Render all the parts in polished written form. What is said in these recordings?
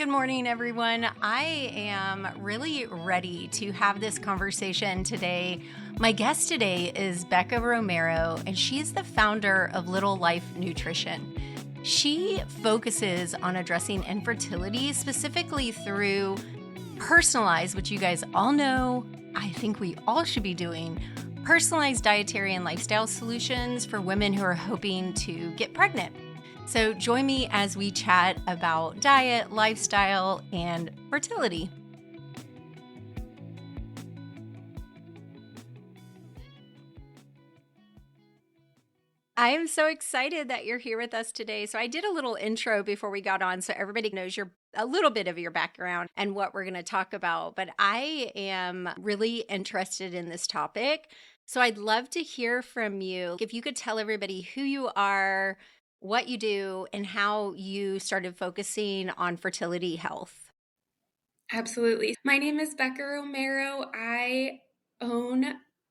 Good morning, everyone. I am really ready to have this conversation today. My guest today is Becca Romero, and she's the founder of Little Life Nutrition. She focuses on addressing infertility specifically through personalized, which you guys all know, I think we all should be doing, personalized dietary and lifestyle solutions for women who are hoping to get pregnant. So join me as we chat about diet, lifestyle, and fertility. I am so excited that you're here with us today. So I did a little intro before we got on so everybody knows a little bit of your background and what we're going to talk about. But I am really interested in this topic. So I'd love to hear from you. If you could tell everybody who you are, what you do, and how you started focusing on fertility health. Absolutely. My name is Becca Romero. I own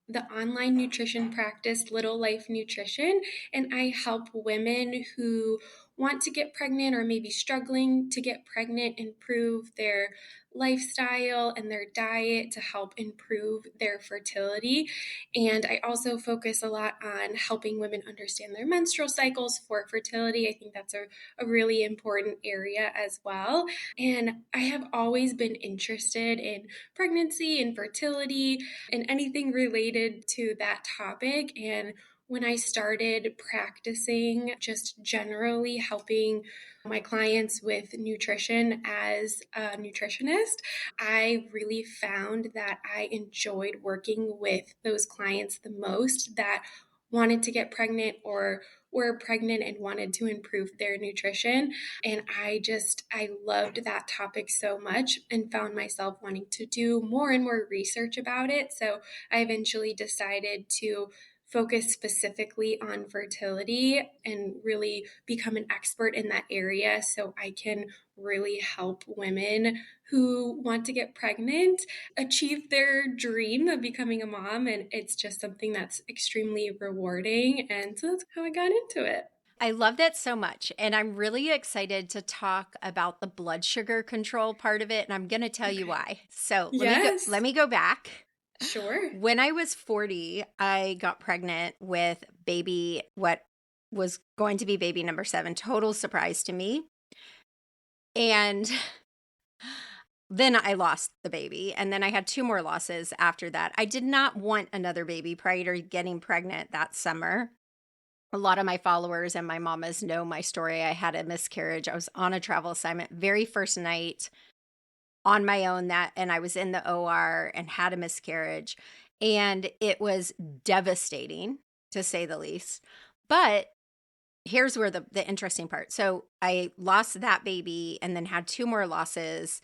the online nutrition practice Little Life Nutrition, and I help women who want to get pregnant or maybe struggling to get pregnant improve their lifestyle and their diet to help improve their fertility. And I also focus a lot on helping women understand their menstrual cycles for fertility. I think that's a really important area as well. And I have always been interested in pregnancy and fertility and anything related to that topic. And when I started practicing just generally helping my clients with nutrition as a nutritionist, I really found that I enjoyed working with those clients the most that wanted to get pregnant or were pregnant and wanted to improve their nutrition. And I loved that topic so much and found myself wanting to do more and more research about it. So I eventually decided to focus specifically on fertility and really become an expert in that area so I can really help women who want to get pregnant achieve their dream of becoming a mom. And it's just something that's extremely rewarding. And so that's how I got into it. I love that so much. And I'm really excited to talk about the blood sugar control part of it. And I'm going to tell you Okay. why. So let Yes, me go back. sure. When I was 40, I got pregnant with what was going to be baby number 7. Total surprise to me. And then I lost the baby. And then I had 2 more losses after that. I did not want another baby prior to getting pregnant that summer. A lot of my followers and my mamas know my story. I had a miscarriage. I was on a travel assignment, very first night on my own, and I was in the OR and had a miscarriage. And it was devastating, to say the least. But here's where the interesting part. So I lost that baby and then had 2 more losses.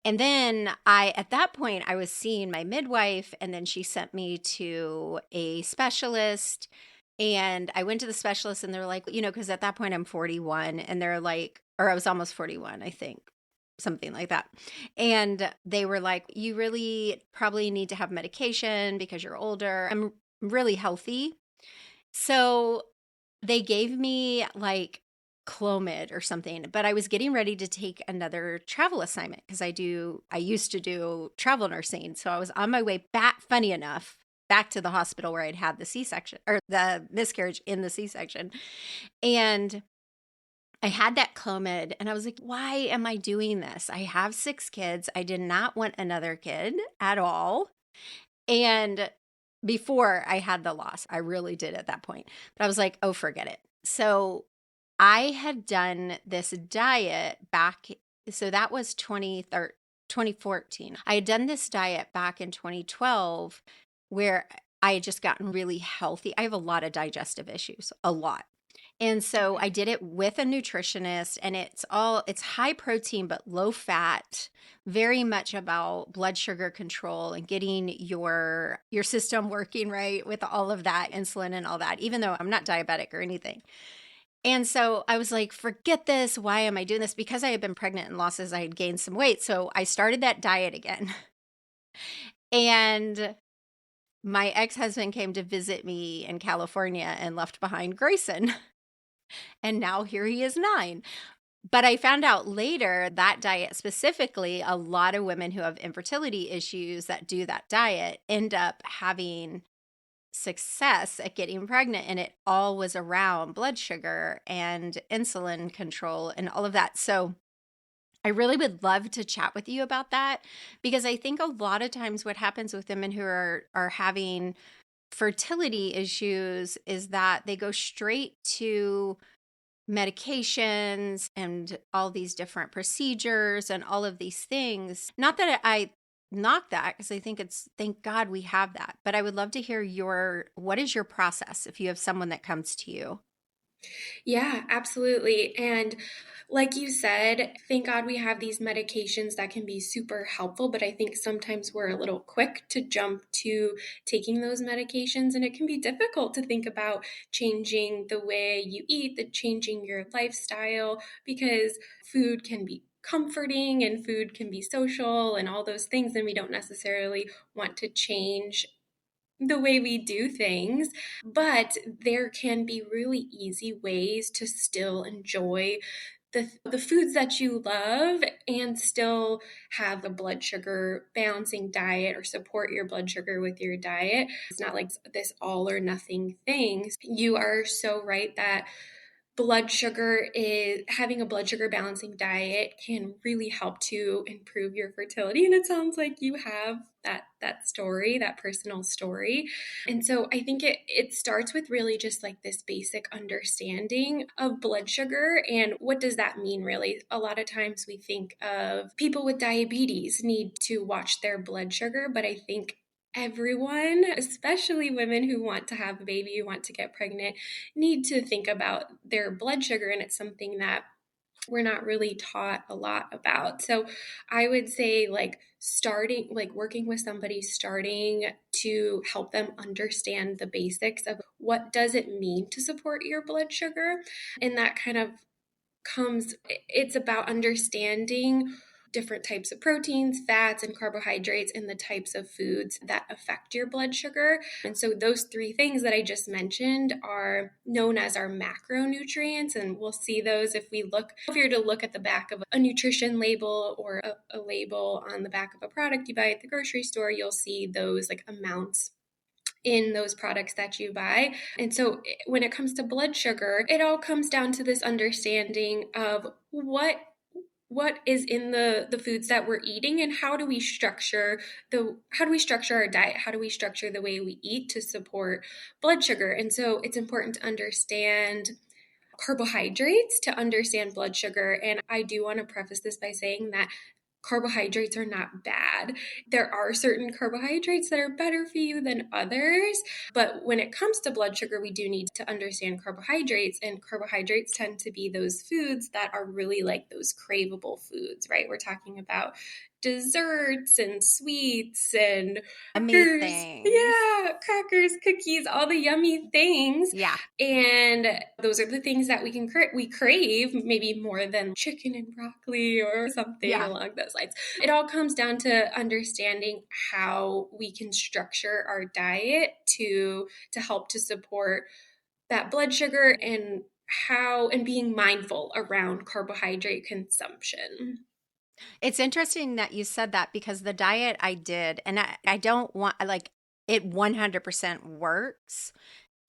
And then at that point, I was seeing my midwife, and then she sent me to a specialist. And I went to the specialist, and they're like, because at that point I'm 41, and they're like, or I was almost 41, I think, something like that. And they were like, you really probably need to have medication because you're older. I'm really healthy. So they gave me like Clomid or something, but I was getting ready to take another travel assignment because I used to do travel nursing. So I was on my way back, funny enough, back to the hospital where I'd had the C-section or the miscarriage in the C-section. And I had that Clomid and I was like, why am I doing this? I have 6 kids. I did not want another kid at all. And before I had the loss, I really did at that point. But I was like, oh, forget it. So I had done this diet back. So that was 2014. I had done this diet back in 2012 where I had just gotten really healthy. I have a lot of digestive issues, a lot. And so I did it with a nutritionist, and it's high protein, but low fat, very much about blood sugar control and getting your system working right with all of that insulin and all that, even though I'm not diabetic or anything. And so I was like, forget this. Why am I doing this? Because I had been pregnant and lost, I had gained some weight. So I started that diet again. And my ex-husband came to visit me in California and left behind Grayson. And now here he is 9. But I found out later that diet specifically, a lot of women who have infertility issues that do that diet end up having success at getting pregnant, and it all was around blood sugar and insulin control and all of that. So I really would love to chat with you about that, because I think a lot of times what happens with women who are having fertility issues is that they go straight to medications and all these different procedures and all of these things. Not that I knock that, because I think it's, thank God we have that. But I would love to hear what is your process if you have someone that comes to you? Yeah, absolutely. And like you said, thank God we have these medications that can be super helpful, but I think sometimes we're a little quick to jump to taking those medications, and it can be difficult to think about changing the way you eat, the changing your lifestyle, because food can be comforting and food can be social and all those things, and we don't necessarily want to change the way we do things, but there can be really easy ways to still enjoy the foods that you love and still have a blood sugar balancing diet or support your blood sugar with your diet. It's not like this all or nothing thing. You are so right that blood sugar is having a blood sugar balancing diet can really help to improve your fertility, and it sounds like you have that story, that personal story. And so I think it starts with really just like this basic understanding of blood sugar and what does that mean. Really, a lot of times we think of people with diabetes need to watch their blood sugar, but I think everyone, especially women who want to have a baby, who want to get pregnant, need to think about their blood sugar. And it's something that we're not really taught a lot about. So I would say, like, starting, like, working with somebody, starting to help them understand the basics of what does it mean to support your blood sugar. And that kind of it's about understanding different types of proteins, fats, and carbohydrates, and the types of foods that affect your blood sugar. And so, those three things that I just mentioned are known as our macronutrients. And we'll see those if if you're to look at the back of a nutrition label or a label on the back of a product you buy at the grocery store, you'll see those like amounts in those products that you buy. And so when it comes to blood sugar, it all comes down to this understanding of what is in the foods that we're eating, and how do we structure our diet, how do we structure the way we eat to support blood sugar. And so it's important to understand carbohydrates to understand blood sugar. And I do want to preface this by saying that carbohydrates are not bad. There are certain carbohydrates that are better for you than others. But when it comes to blood sugar, we do need to understand carbohydrates. And carbohydrates tend to be those foods that are really like those craveable foods, right? We're talking about desserts and sweets and Yummy crackers. things. Yeah, crackers, cookies, all the yummy things. Yeah. And those are the things that we crave maybe more than chicken and broccoli or something Yeah. along those lines. It all comes down to understanding how we can structure our diet to help to support that blood sugar, and being mindful around carbohydrate consumption. It's interesting that you said that, because the diet I did, and I don't want, like, it 100% works.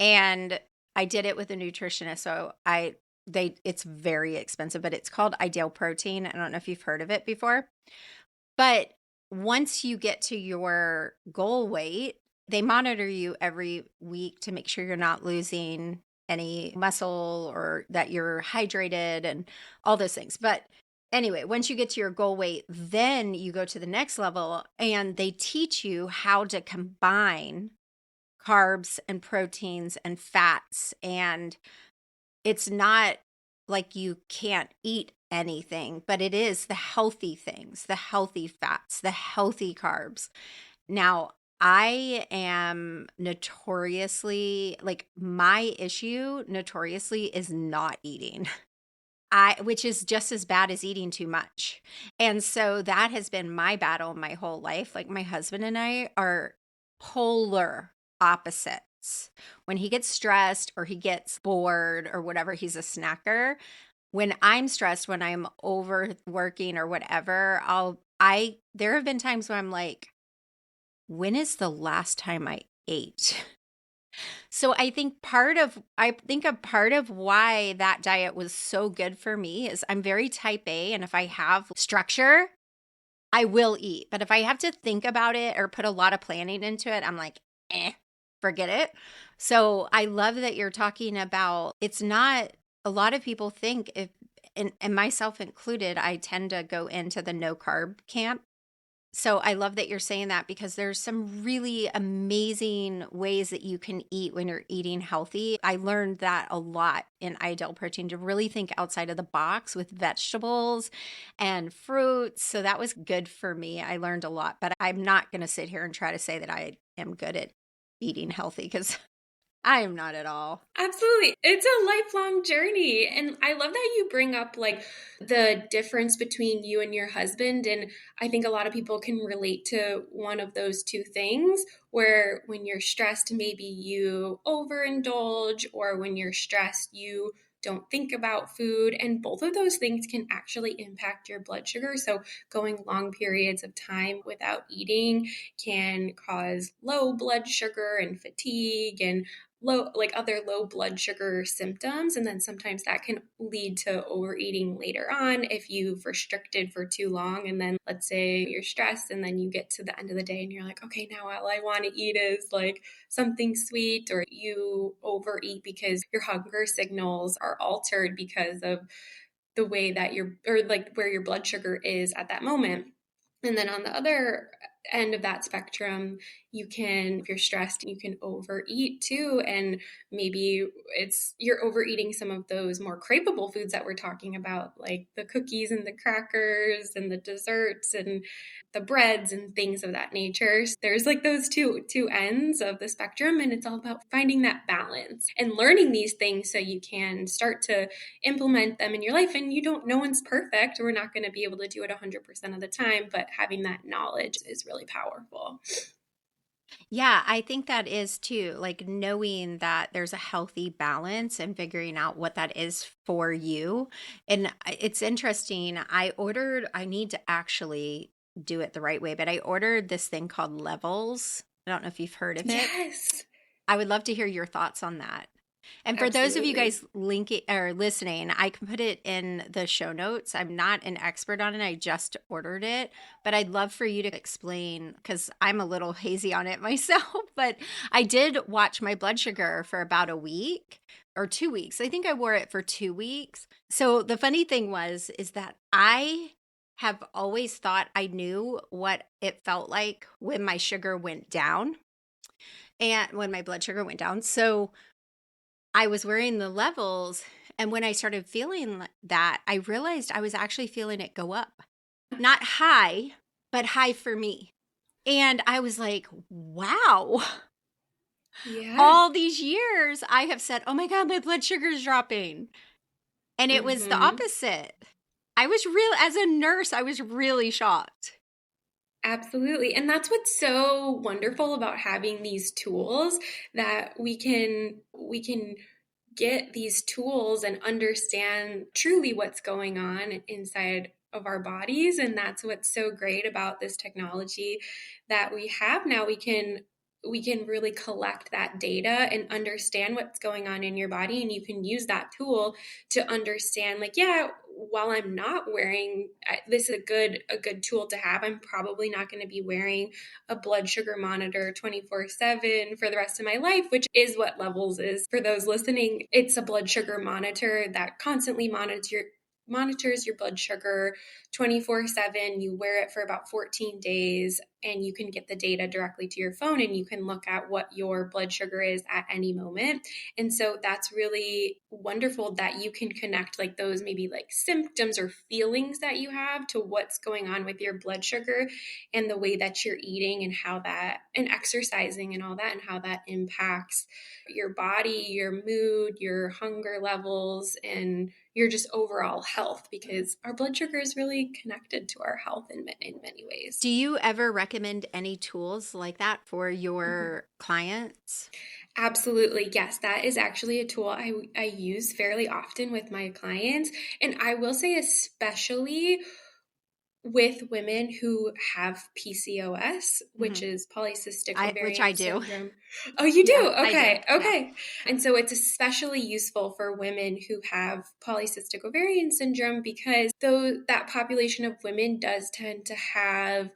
And I did it with a nutritionist. So it's very expensive, but it's called Ideal Protein. I don't know if you've heard of it before. But once you get to your goal weight, they monitor you every week to make sure you're not losing any muscle or that you're hydrated and all those things. But anyway, once you get to your goal weight, then you go to the next level and they teach you how to combine carbs and proteins and fats. And it's not like you can't eat anything, but it is the healthy things, the healthy fats, the healthy carbs. Now, I am notoriously, like, my issue notoriously is not eating. Which is just as bad as eating too much. And so that has been my battle my whole life. Like, my husband and I are polar opposites. When he gets stressed or he gets bored or whatever, he's a snacker. when I'm stressed, when I'm overworking or whatever, there have been times where I'm like, when is the last time I ate? So I think a part of why that diet was so good for me is I'm very type A, and if I have structure, I will eat. But if I have to think about it or put a lot of planning into it, I'm like, forget it. So I love that you're talking about it's not a lot of people think if and myself included, I tend to go into the no carb camp. So I love that you're saying that because there's some really amazing ways that you can eat when you're eating healthy. I learned that a lot in Ideal Protein to really think outside of the box with vegetables and fruits. So that was good for me. I learned a lot, but I'm not going to sit here and try to say that I am good at eating healthy because I am not at all. Absolutely. It's a lifelong journey. And I love that you bring up like the difference between you and your husband. And I think a lot of people can relate to one of those two things where when you're stressed, maybe you overindulge, or when you're stressed, you don't think about food. And both of those things can actually impact your blood sugar. So going long periods of time without eating can cause low blood sugar and fatigue and other low blood sugar symptoms, and then sometimes that can lead to overeating later on if you've restricted for too long. And then let's say you're stressed and then you get to the end of the day and you're like, okay, now all I want to eat is like something sweet, or you overeat because your hunger signals are altered because of the way that or like where your blood sugar is at that moment. And then on the other end of that spectrum, if you're stressed, you can overeat too. And maybe you're overeating some of those more craveable foods that we're talking about, like the cookies and the crackers and the desserts and the breads and things of that nature. So there's like those two ends of the spectrum, and it's all about finding that balance and learning these things so you can start to implement them in your life. And no one's perfect. We're not going to be able to do it 100% of the time, but having that knowledge is really powerful. Yeah, I think that is too. Like knowing that there's a healthy balance and figuring out what that is for you. And it's interesting. I need to actually do it the right way, but I ordered this thing called Levels. I don't know if you've heard of it. Yes, I would love to hear your thoughts on that. And for those of you absolutely. guys linking or listening, I can put it in the show notes. I'm not an expert on it. I just ordered it, but I'd love for you to explain because I'm a little hazy on it myself. But I did watch my blood sugar for about a week or 2 weeks. I think I wore it for 2 weeks. So the funny thing is that I have always thought I knew what it felt like when my sugar went down and when my blood sugar went down. So I was wearing the Levels, and when I started feeling that, I realized I was actually feeling it go up. Not high, but high for me. And I was like, wow. Yeah. All these years I have said, "Oh my god, my blood sugar is dropping." And it was the Mm-hmm. opposite. I was real as a nurse, I was really shocked. Absolutely. And that's what's so wonderful about having these tools, that we can get these tools and understand truly what's going on inside of our bodies. And that's what's so great about this technology that we have now. We can really collect that data and understand what's going on in your body, and you can use that tool to understand, like, yeah, while I'm not wearing this is a good tool to have. I'm probably not going to be wearing a blood sugar monitor 24/7 for the rest of my life, which is what Levels is. For those listening, it's a blood sugar monitor that constantly monitors your blood sugar 24/7. You wear it for about 14 days, and you can get the data directly to your phone, and you can look at what your blood sugar is at any moment. And so that's really wonderful that you can connect like those maybe like symptoms or feelings that you have to what's going on with your blood sugar, and the way that you're eating and how that, and exercising and all that, and how that impacts your body, your mood, your hunger levels, and your just overall health, because our blood sugar is really connected to our health in many ways. Do you ever recommend any tools like that for Mhm. your clients? Absolutely. Yes, that is actually a tool I use fairly often with my clients. And I will say, especially with women who have PCOS, which Hmm. is polycystic Which I ovarian do. syndrome. Oh, you Yeah, do? I do. Okay. Yeah. Okay. And so it's especially useful for women who have polycystic ovarian syndrome because though that population of women does tend to have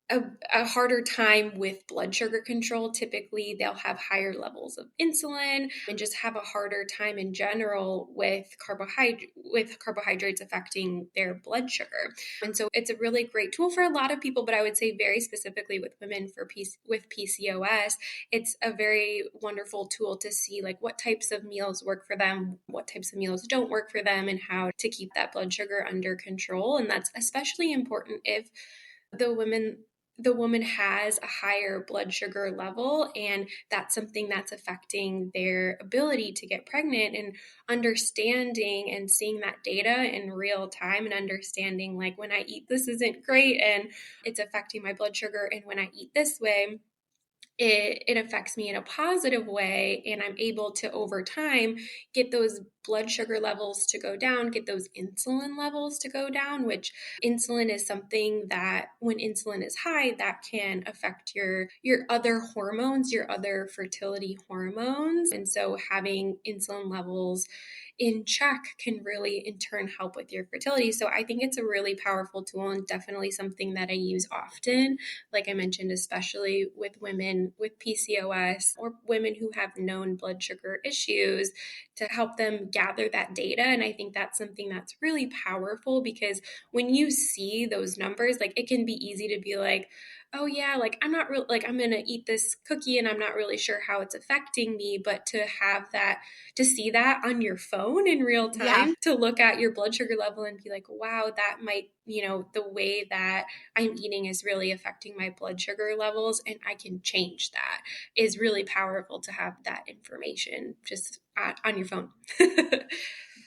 a, a harder time with blood sugar control. Typically, they'll have higher levels of insulin and just have a harder time in general with carbohydrates affecting their blood sugar. And so it's a really great tool for a lot of people, but I would say very specifically with women with PCOS, it's a very wonderful tool to see like what types of meals work for them, what types of meals don't work for them, and how to keep that blood sugar under control. And that's especially important if the women the woman has a higher blood sugar level and that's something that's affecting their ability to get pregnant, and understanding and seeing that data in real time and understanding like when I eat this isn't great and it's affecting my blood sugar, and when I eat this way it affects me in a positive way, and I'm able to over time get those blood sugar levels to go down, get those insulin levels to go down, which insulin is something that when insulin is high that can affect your other hormones, your other fertility hormones. And so having insulin levels in check can really in turn help with your fertility. So I think it's a really powerful tool and definitely something that I use often, like I mentioned, especially with women with PCOS or women who have known blood sugar issues, to help them gather that data. And I think that's something that's really powerful because when you see those numbers, like it can be easy to be like, oh yeah, like I'm not real like I'm going to eat this cookie and I'm not really sure how it's affecting me, but to have that, to see that on your phone in real Yeah. time, to look at your blood sugar level and be like, wow, that might, the way that I'm eating is really affecting my blood sugar levels and I can change that, is really powerful to have that information just on your phone.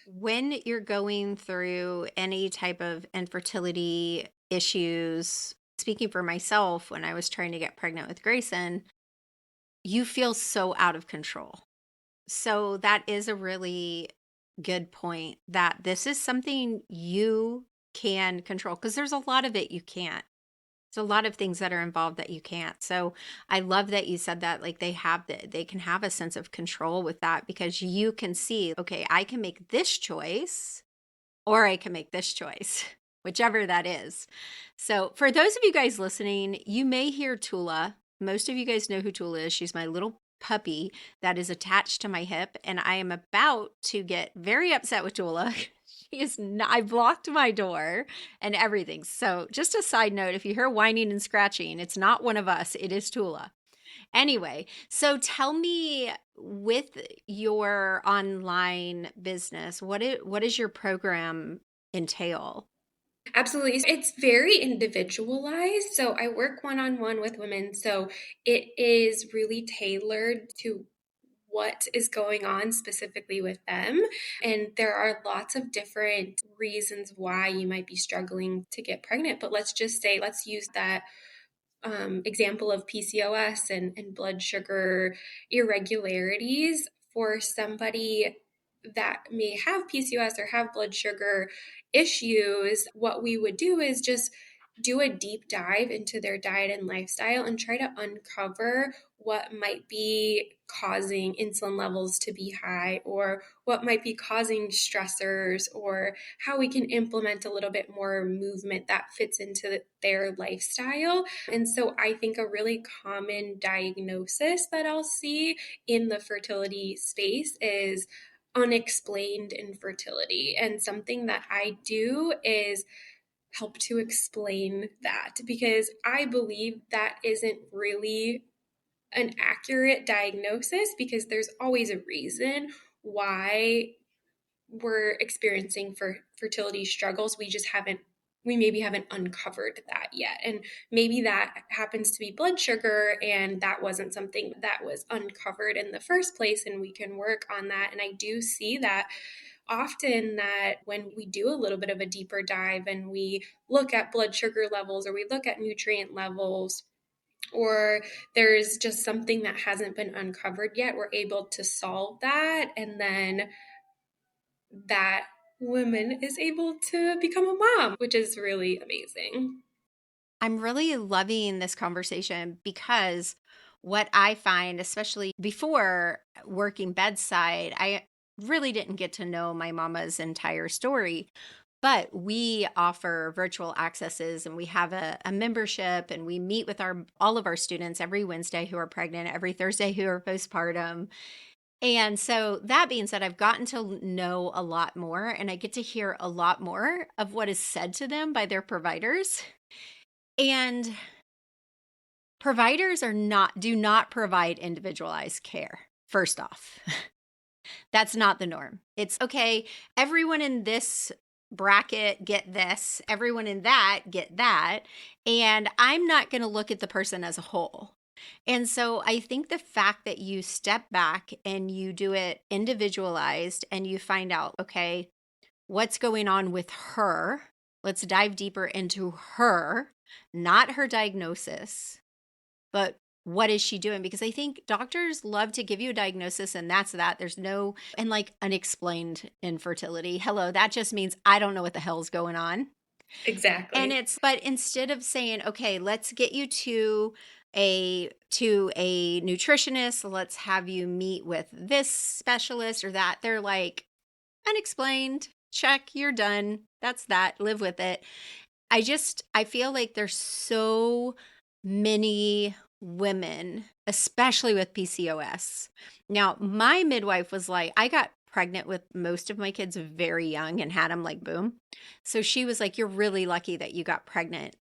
When you're going through any type of infertility issues, speaking for myself, when I was trying to get pregnant with Grayson, you feel so out of control. So that is a really good point that this is something you can control because there's a lot of it you can't. There's a lot of things that are involved that you can't. So I love that you said that like they can have a sense of control with that because you can see, okay, I can make this choice or I can make this choice, whichever that is. So, for those of you guys listening, you may hear Tula. Most of you guys know who Tula is. She's my little puppy that is attached to my hip, and I am about to get very upset with Tula. She is not, I blocked my door and everything. So, just a side note, if you hear whining and scratching, it's not one of us, it is Tula. Anyway, so tell me, with your online business, what does your program entail? Absolutely. It's very individualized. So I work one on one with women. So it is really tailored to what is going on specifically with them. And there are lots of different reasons why you might be struggling to get pregnant. But let's just say, let's use that example of PCOS and blood sugar irregularities. For somebody that may have PCOS or have blood sugar issues, what we would do is just do a deep dive into their diet and lifestyle and try to uncover what might be causing insulin levels to be high, or what might be causing stressors, or how we can implement a little bit more movement that fits into their lifestyle. And so I think a really common diagnosis that I'll see in the fertility space is unexplained infertility. And something that I do is help to explain that, because I believe that isn't really an accurate diagnosis, because there's always a reason why we're experiencing fertility struggles. We maybe haven't uncovered that yet. And maybe that happens to be blood sugar, and that wasn't something that was uncovered in the first place, and we can work on that. And I do see that often, that when we do a little bit of a deeper dive and we look at blood sugar levels or we look at nutrient levels, or there's just something that hasn't been uncovered yet, we're able to solve that. And then that woman is able to become a mom, which is really amazing. I'm really loving this conversation because what I find, especially before working bedside, I really didn't get to know my mama's entire story. But we offer virtual accesses and we have a membership and we meet with our all of our students every Wednesday who are pregnant, every Thursday who are postpartum. And so that being said, I've gotten to know a lot more and I get to hear a lot more of what is said to them by their providers. And providers do not provide individualized care. First off, that's not the norm. It's okay, everyone in this bracket get this, everyone in that get that, and I'm not going to look at the person as a whole. And so I think the fact that you step back and you do it individualized and you find out, okay, what's going on with her? Let's dive deeper into her, not her diagnosis, but what is she doing? Because I think doctors love to give you a diagnosis and that's that. There's no, and like unexplained infertility. Hello, that just means I don't know what the hell's going on. And Exactly. but instead of saying, okay, let's get you to a nutritionist, let's have you meet with this specialist or that, they're like, unexplained, check, you're done. That's that. Live with it. I feel like there's so many women, especially with PCOS. Now, my midwife was like, I got pregnant with most of my kids very young and had them like boom. So she was like, you're really lucky that you got pregnant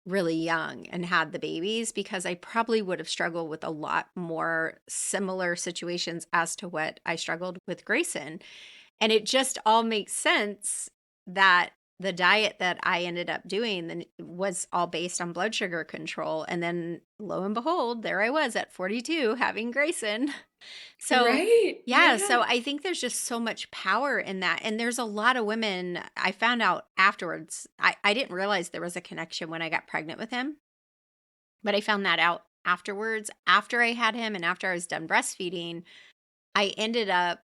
really young and had the babies because I probably would have struggled with a lot more similar situations as to what I struggled with Grayson. And it just all makes sense that the diet that I ended up doing was all based on blood sugar control. And then lo and behold, there I was at 42 having Grayson. So, Right. yeah, so Yeah. I think there's just so much power in that. And there's a lot of women I found out afterwards. I didn't realize there was a connection when I got pregnant with him, but I found that out afterwards. After I had him and after I was done breastfeeding, I ended up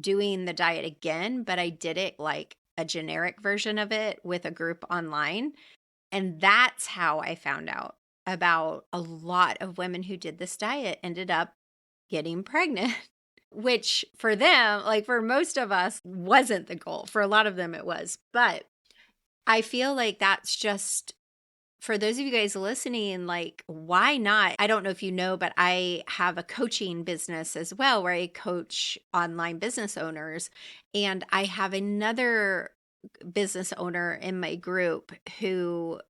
doing the diet again, but I did it like a generic version of it with a group online. And that's how I found out about a lot of women who did this diet ended up getting pregnant, which for them, like for most of us, wasn't the goal. For a lot of them, it was. But I feel like that's just for those of you guys listening, like, why not? I don't know if you know, but I have a coaching business as well where I coach online business owners. And I have another business owner in my group who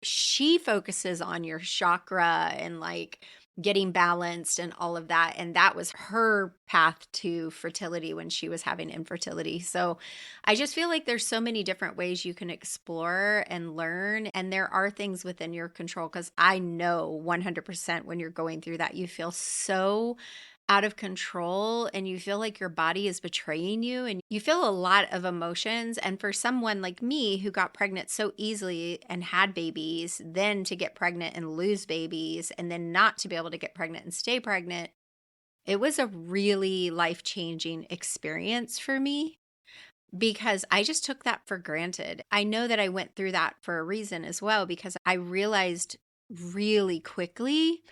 she focuses on your chakra and like getting balanced and all of that. And that was her path to fertility when she was having infertility. So I just feel like there's so many different ways you can explore and learn. And there are things within your control because I know 100% when you're going through that, you feel so out of control and you feel like your body is betraying you and you feel a lot of emotions. And for someone like me who got pregnant so easily and had babies, then to get pregnant and lose babies, and then not to be able to get pregnant and stay pregnant, it was a really life changing experience for me because I just took that for granted. I know that I went through that for a reason as well because I realized really quickly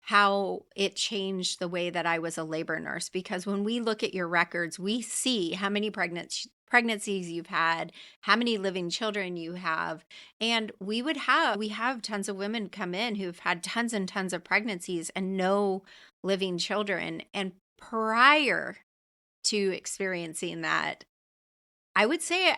how it changed the way that I was a labor nurse. Because when we look at your records, we see how many pregnancies you've had, how many living children you have. And we have tons of women come in who've had tons and tons of pregnancies and no living children. And prior to experiencing that, I would say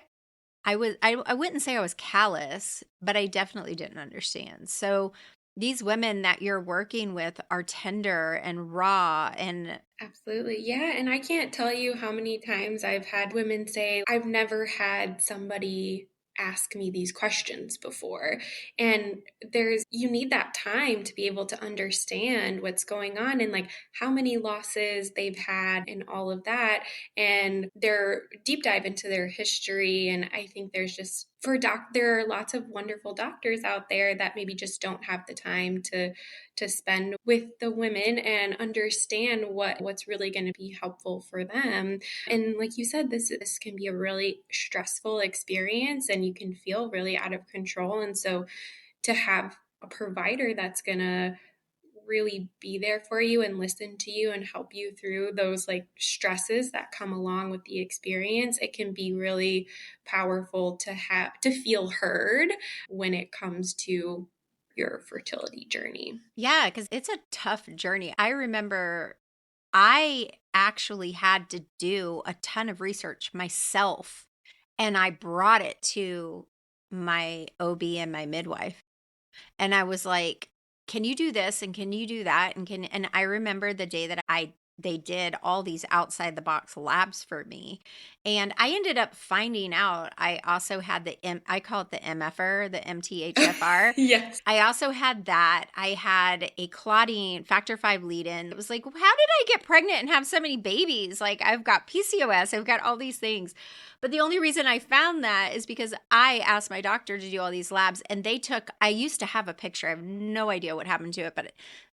I wouldn't say I was callous, but I definitely didn't understand. So these women that you're working with are tender and raw and Absolutely. Yeah. And I can't tell you how many times I've had women say, I've never had somebody ask me these questions before. And you need that time to be able to understand what's going on and like how many losses they've had and all of that. And their deep dive into their history. And I think there's just, there are lots of wonderful doctors out there that maybe just don't have the time to spend with the women and understand what's really going to be helpful for them. And like you said, this can be a really stressful experience and you can feel really out of control. And so to have a provider that's going to really be there for you and listen to you and help you through those like stresses that come along with the experience, it can be really powerful to feel heard when it comes to your fertility journey. Yeah, because it's a tough journey. I remember I actually had to do a ton of research myself, and I brought it to my OB and my midwife. And I was like, "Can you do this and can you do that?" And I remember the day that I they did all these outside the box labs for me. And I ended up finding out I also had I call it the MFR, the MTHFR. Yes. I also had that. I had a clotting factor 5 lead in. It was like, how did I get pregnant and have so many babies? Like, I've got PCOS, I've got all these things. But the only reason I found that is because I asked my doctor to do all these labs, and I used to have a picture. I have no idea what happened to it, but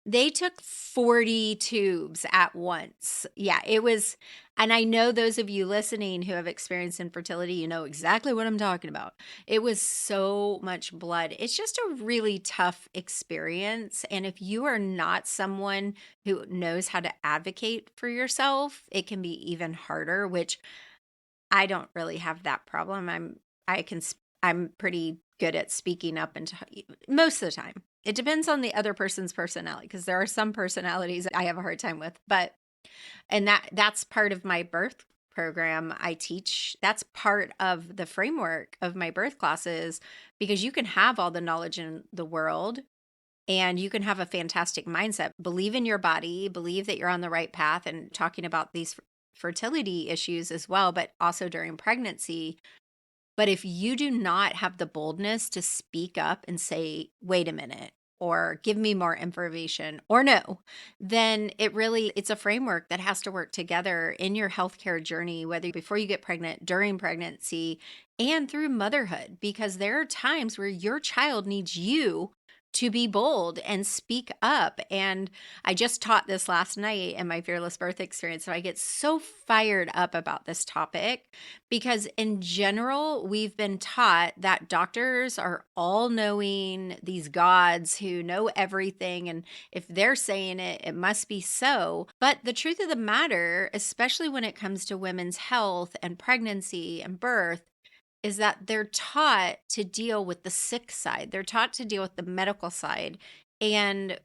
they took 40 tubes at once. Yeah, it was. And I know those of you listening who have experienced infertility, you know exactly what I'm talking about. It was so much blood. It's just a really tough experience. And if you are not someone who knows how to advocate for yourself, it can be even harder, which I don't really have that problem. I'm pretty good at speaking up and most of the time. It depends on the other person's personality because there are some personalities I have a hard time with, but and that's part of my birth program. I teach that's part of the framework of my birth classes because you can have all the knowledge in the world and you can have a fantastic mindset. Believe in your body, believe that you're on the right path, and talking about these fertility issues as well, but also during pregnancy. But if you do not have the boldness to speak up and say, wait a minute, or give me more information, or no, then it's a framework that has to work together in your healthcare journey, whether before you get pregnant, during pregnancy, and through motherhood, because there are times where your child needs you to be bold and speak up. And I just taught this last night in my fearless birth experience. So I get so fired up about this topic because, in general, we've been taught that doctors are all knowing, these gods who know everything. And if they're saying it, it must be so. But the truth of the matter, especially when it comes to women's health and pregnancy and birth, is that they're taught to deal with the sick side. They're taught to deal with the medical side. And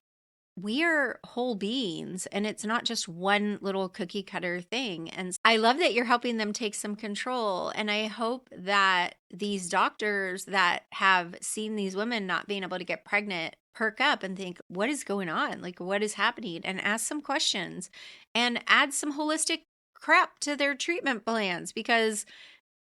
we are whole beings, and it's not just one little cookie cutter thing. And I love that you're helping them take some control. And I hope that these doctors that have seen these women not being able to get pregnant perk up and think, what is going on? Like, what is happening? And ask some questions and add some holistic crap to their treatment plans because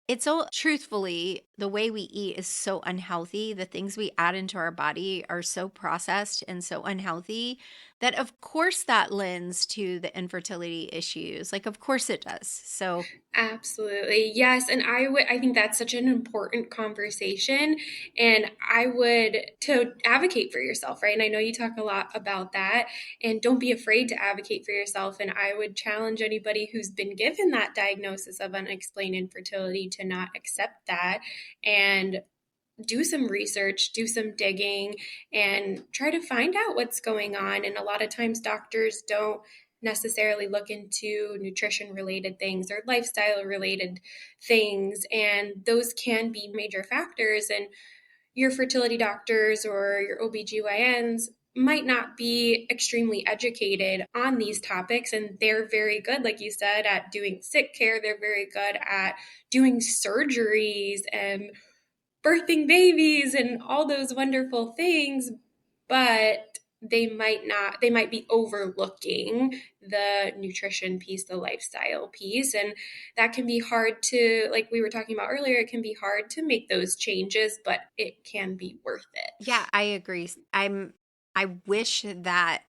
it's so truthfully, the way we eat is so unhealthy. The things we add into our body are so processed and so unhealthy that, of course, that lends to the infertility issues. Like, of course it does. So, Absolutely. Yes. And I think that's such an important conversation. And I would to advocate for yourself, right? And I know you talk a lot about that. And don't be afraid to advocate for yourself. And I would challenge anybody who's been given that diagnosis of unexplained infertility to not accept that and do some research, do some digging, and try to find out what's going on. And a lot of times doctors don't necessarily look into nutrition related things or lifestyle related things. And those can be major factors. And your fertility doctors or your OBGYNs might not be extremely educated on these topics. And they're very good, like you said, at doing sick care. They're very good at doing surgeries and birthing babies and all those wonderful things, but they might be overlooking the nutrition piece, the lifestyle piece. And that can be hard to, like we were talking about earlier, it can be hard to make those changes, but it can be worth it. yeah, I agree. I wish that.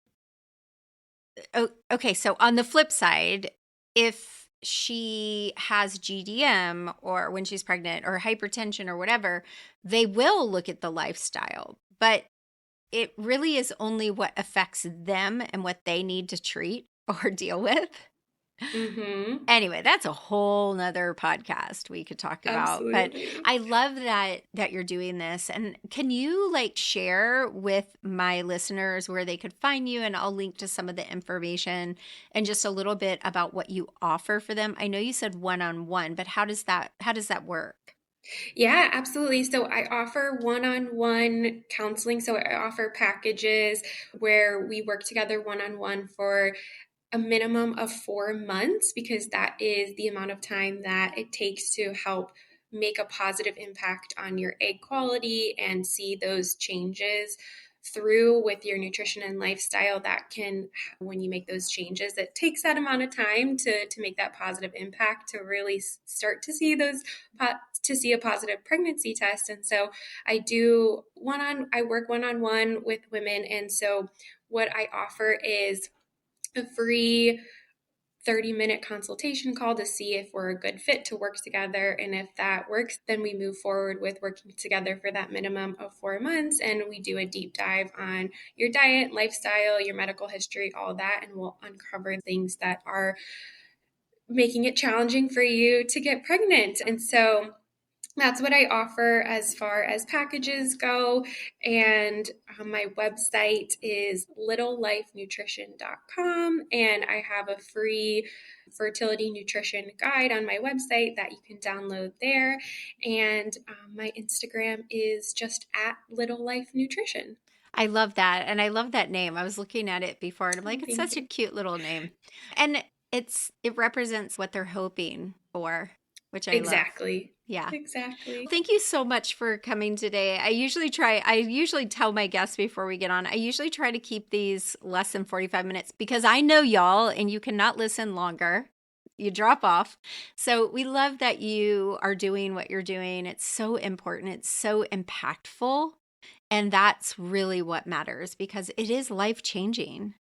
Oh, okay. So, on the flip side, if she has GDM or when she's pregnant or hypertension or whatever, they will look at the lifestyle. But it really is only what affects them and what they need to treat or deal with. Mm-hmm. Anyway, that's a whole nother podcast we could talk about. But Absolutely. I love that you're doing this. And can you share with my listeners where they could find you? And I'll link to some of the information and just a little bit about what you offer for them. I know you said one-on-one, but how does that work? Yeah, absolutely. So I offer one-on-one counseling. So I offer packages where we work together one-on-one for a minimum of 4 months, because that is the amount of time that it takes to help make a positive impact on your egg quality and see those changes through with your nutrition and lifestyle. That can, when you make those changes, it takes that amount of time to make that positive impact, to really start to see those to see a positive pregnancy test. And so I work one-on-one with women. And so what I offer is a free 30-minute consultation call to see if we're a good fit to work together. And if that works, then we move forward with working together for that minimum of 4 months. And we do a deep dive on your diet, lifestyle, your medical history, all that. And we'll uncover things that are making it challenging for you to get pregnant. And so that's what I offer as far as packages go. And my website is littlelifenutrition.com. And I have a free fertility nutrition guide on my website that you can download there. And my Instagram is just at Little Life Nutrition. I love that. And I love that name. I was looking at it before and I'm like, it's Thank such a you. cute little name. And it represents what they're hoping for, which I love. Exactly. Yeah. Exactly. Thank you so much for coming today. I usually tell my guests before we get on, I usually try to keep these less than 45 minutes because I know y'all and you cannot listen longer. You drop off. So we love that you are doing what you're doing. It's so important. It's so impactful. And that's really what matters because it is life-changing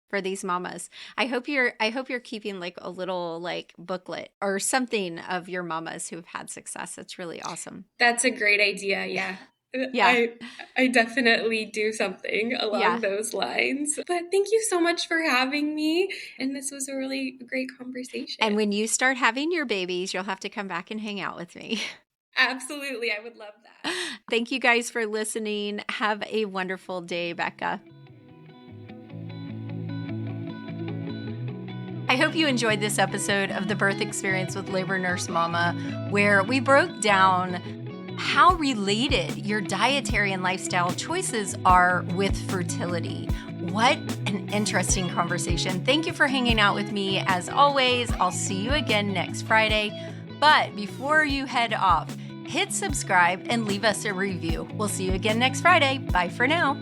for these mamas. I hope you're keeping a little booklet or something of your mamas who've had success. That's really awesome. That's a great idea. Yeah. Yeah. I definitely do something Yeah. along those lines. But thank you so much for having me. And this was a really great conversation. And when you start having your babies, you'll have to come back and hang out with me. Absolutely. I would love that. Thank you guys for listening. Have a wonderful day, Becca. I hope you enjoyed this episode of The Birth Experience with Labor Nurse Mama, where we broke down how related your dietary and lifestyle choices are with fertility. What an interesting conversation. Thank you for hanging out with me. As always, I'll see you again next Friday. But before you head off, hit subscribe and leave us a review. We'll see you again next Friday. Bye for now.